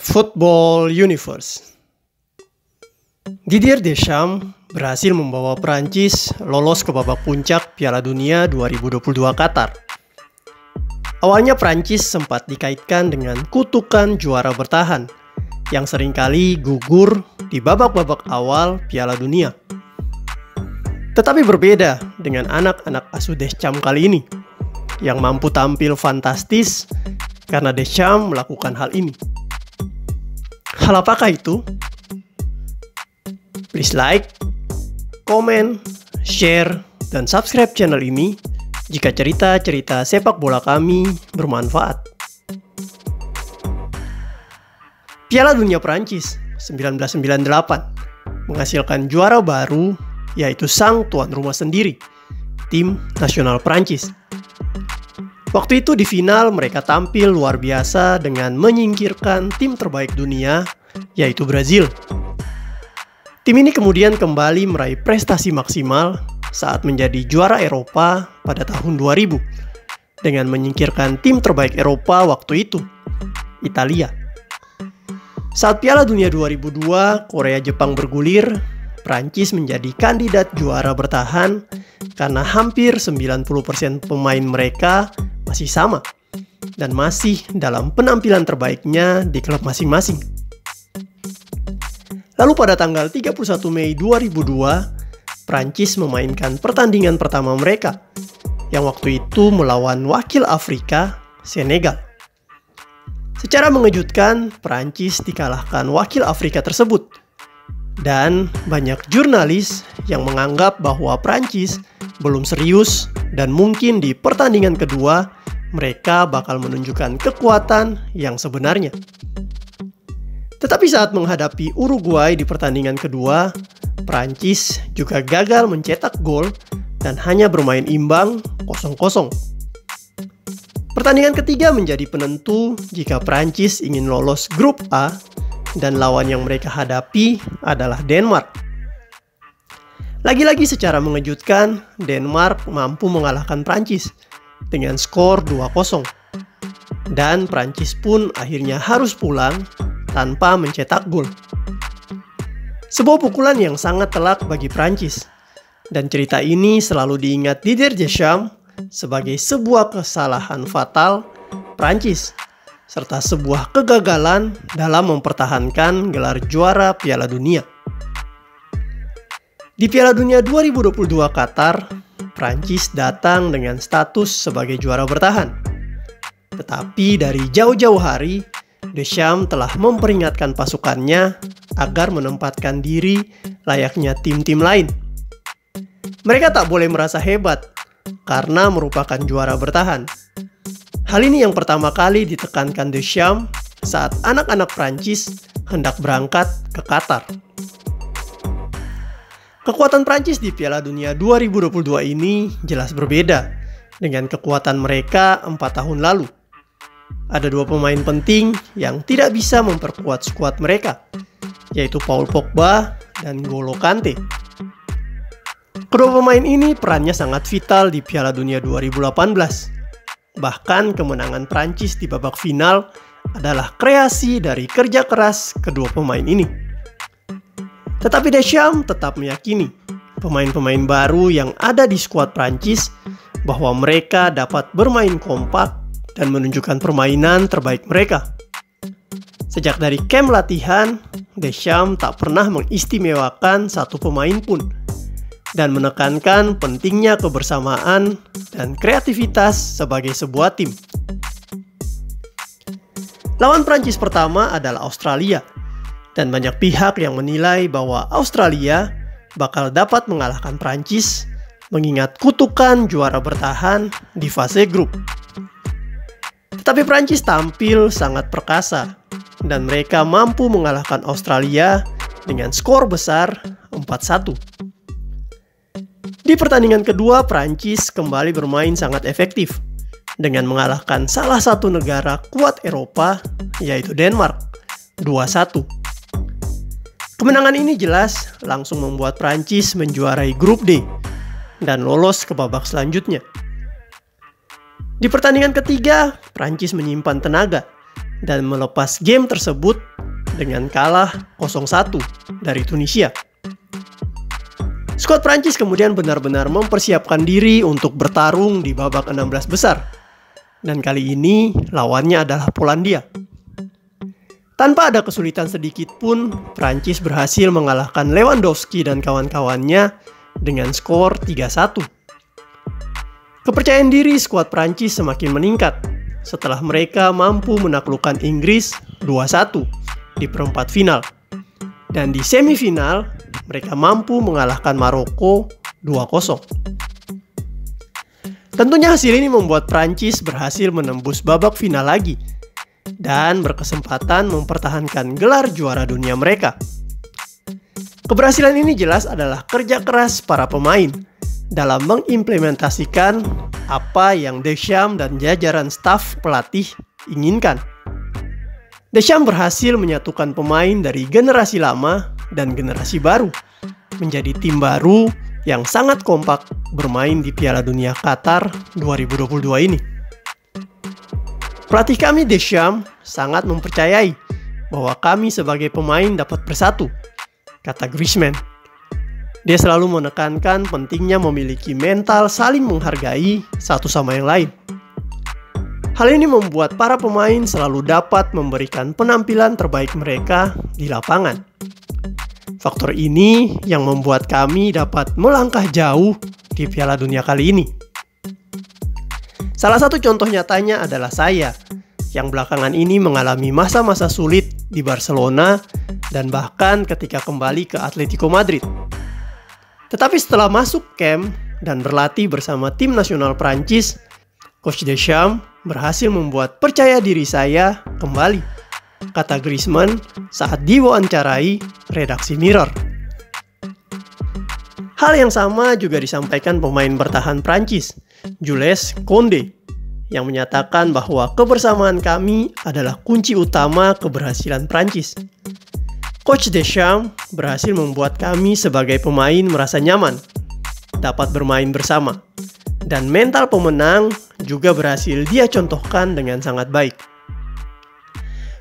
Football Universe. Didier Deschamps berhasil membawa Prancis lolos ke babak puncak Piala Dunia 2022 Qatar. Awalnya Prancis sempat dikaitkan dengan kutukan juara bertahan yang seringkali gugur di babak-babak awal Piala Dunia. Tetapi berbeda dengan anak-anak asuh Deschamps kali ini yang mampu tampil fantastis karena Deschamps melakukan hal ini. Hal apakah itu? Please like, komen, share, dan subscribe channel ini jika cerita-cerita sepak bola kami bermanfaat. Piala Dunia Prancis 1998 menghasilkan juara baru, yaitu sang tuan rumah sendiri, tim nasional Prancis. Waktu itu di final mereka tampil luar biasa dengan menyingkirkan tim terbaik dunia, yaitu Brazil. Tim ini kemudian kembali meraih prestasi maksimal saat menjadi juara Eropa pada tahun 2000 dengan menyingkirkan tim terbaik Eropa waktu itu, Italia. Saat Piala Dunia 2002 Korea-Jepang bergulir, Prancis menjadi kandidat juara bertahan karena hampir 90% pemain mereka masih sama dan masih dalam penampilan terbaiknya di klub masing-masing. Lalu pada tanggal 31 Mei 2002, Prancis memainkan pertandingan pertama mereka yang waktu itu melawan wakil Afrika, Senegal. Secara mengejutkan, Prancis dikalahkan wakil Afrika tersebut. Dan banyak jurnalis yang menganggap bahwa Prancis belum serius dan mungkin di pertandingan kedua mereka bakal menunjukkan kekuatan yang sebenarnya. Tetapi saat menghadapi Uruguay di pertandingan kedua, Prancis juga gagal mencetak gol dan hanya bermain imbang 0-0. Pertandingan ketiga menjadi penentu jika Prancis ingin lolos grup A dan lawan yang mereka hadapi adalah Denmark. Lagi-lagi secara mengejutkan, Denmark mampu mengalahkan Prancis dengan skor 2-0. Dan Prancis pun akhirnya harus pulang tanpa mencetak gol. Sebuah pukulan yang sangat telak bagi Prancis. Dan cerita ini selalu diingat Didier Deschamps sebagai sebuah kesalahan fatal Prancis serta sebuah kegagalan dalam mempertahankan gelar juara Piala Dunia. Di Piala Dunia 2022 Qatar, Prancis datang dengan status sebagai juara bertahan. Tetapi dari jauh-jauh hari, Deschamps telah memperingatkan pasukannya agar menempatkan diri layaknya tim-tim lain. Mereka tak boleh merasa hebat karena merupakan juara bertahan. Hal ini yang pertama kali ditekankan Deschamps saat anak-anak Prancis hendak berangkat ke Qatar. Kekuatan Prancis di Piala Dunia 2022 ini jelas berbeda dengan kekuatan mereka 4 tahun lalu. Ada dua pemain penting yang tidak bisa memperkuat skuad mereka, yaitu Paul Pogba dan N'Golo Kante. Kedua pemain ini perannya sangat vital di Piala Dunia 2018. Bahkan kemenangan Prancis di babak final adalah kreasi dari kerja keras kedua pemain ini. Tetapi Deschamps tetap meyakini pemain-pemain baru yang ada di skuad Prancis bahwa mereka dapat bermain kompak dan menunjukkan permainan terbaik mereka. Sejak dari camp latihan, Deschamps tak pernah mengistimewakan satu pemain pun dan menekankan pentingnya kebersamaan dan kreativitas sebagai sebuah tim. Lawan Prancis pertama adalah Australia, dan banyak pihak yang menilai bahwa Australia bakal dapat mengalahkan Prancis mengingat kutukan juara bertahan di fase grup. Tetapi Prancis tampil sangat perkasa, dan mereka mampu mengalahkan Australia dengan skor besar 4-1. Di pertandingan kedua, Prancis kembali bermain sangat efektif dengan mengalahkan salah satu negara kuat Eropa, yaitu Denmark, 2-1. Kemenangan ini jelas langsung membuat Prancis menjuarai grup D dan lolos ke babak selanjutnya. Di pertandingan ketiga, Prancis menyimpan tenaga dan melepas game tersebut dengan kalah 0-1 dari Tunisia. Skuad Prancis kemudian benar-benar mempersiapkan diri untuk bertarung di babak 16 besar. Dan kali ini lawannya adalah Polandia. Tanpa ada kesulitan sedikit pun, Prancis berhasil mengalahkan Lewandowski dan kawan-kawannya dengan skor 3-1. Kepercayaan diri skuad Prancis semakin meningkat setelah mereka mampu menaklukkan Inggris 2-1 di perempat final. Dan di semifinal, mereka mampu mengalahkan Maroko 2-0. Tentunya hasil ini membuat Prancis berhasil menembus babak final lagi dan berkesempatan mempertahankan gelar juara dunia mereka. Keberhasilan ini jelas adalah kerja keras para pemain dalam mengimplementasikan apa yang Deschamps dan jajaran staf pelatih inginkan. Deschamps berhasil menyatukan pemain dari generasi lama dan generasi baru menjadi tim baru yang sangat kompak bermain di Piala Dunia Qatar 2022 ini. Pelatih kami Deschamps sangat mempercayai bahwa kami sebagai pemain dapat bersatu, kata Griezmann. Dia selalu menekankan pentingnya memiliki mental saling menghargai satu sama yang lain. Hal ini membuat para pemain selalu dapat memberikan penampilan terbaik mereka di lapangan. Faktor ini yang membuat kami dapat melangkah jauh di Piala Dunia kali ini. Salah satu contoh nyatanya adalah saya, yang belakangan ini mengalami masa-masa sulit di Barcelona dan bahkan ketika kembali ke Atletico Madrid. Tetapi setelah masuk camp dan berlatih bersama tim nasional Prancis, Coach Deschamps berhasil membuat percaya diri saya kembali, kata Griezmann saat diwawancarai redaksi Mirror. Hal yang sama juga disampaikan pemain bertahan Prancis, Jules Koundé, yang menyatakan bahwa kebersamaan kami adalah kunci utama keberhasilan Prancis. Coach Deschamps berhasil membuat kami sebagai pemain merasa nyaman, dapat bermain bersama, dan mental pemenang juga berhasil dia contohkan dengan sangat baik.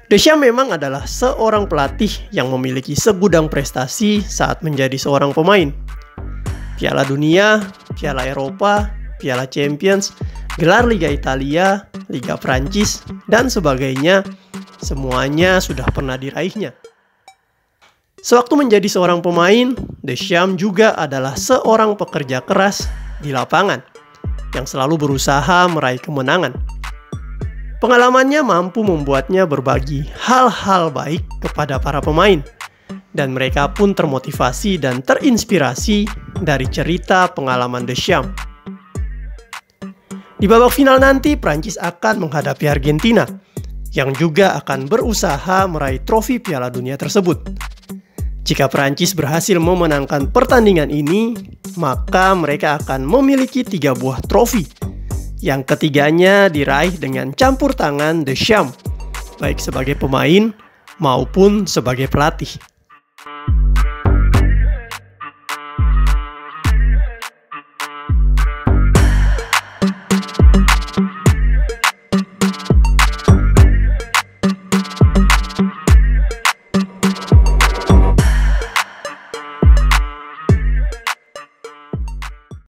Deschamps memang adalah seorang pelatih yang memiliki segudang prestasi saat menjadi seorang pemain. Piala Dunia, Piala Eropa, Piala Champions, gelar Liga Italia, Liga Prancis, dan sebagainya, semuanya sudah pernah diraihnya. Sewaktu menjadi seorang pemain, Deschamps juga adalah seorang pekerja keras di lapangan yang selalu berusaha meraih kemenangan. Pengalamannya mampu membuatnya berbagi hal-hal baik kepada para pemain, dan mereka pun termotivasi dan terinspirasi dari cerita pengalaman Deschamps. Di babak final nanti, Prancis akan menghadapi Argentina, yang juga akan berusaha meraih trofi Piala Dunia tersebut. Jika Prancis berhasil memenangkan pertandingan ini, maka mereka akan memiliki 3 buah trofi. Yang ketiganya diraih dengan campur tangan Deschamps, baik sebagai pemain maupun sebagai pelatih.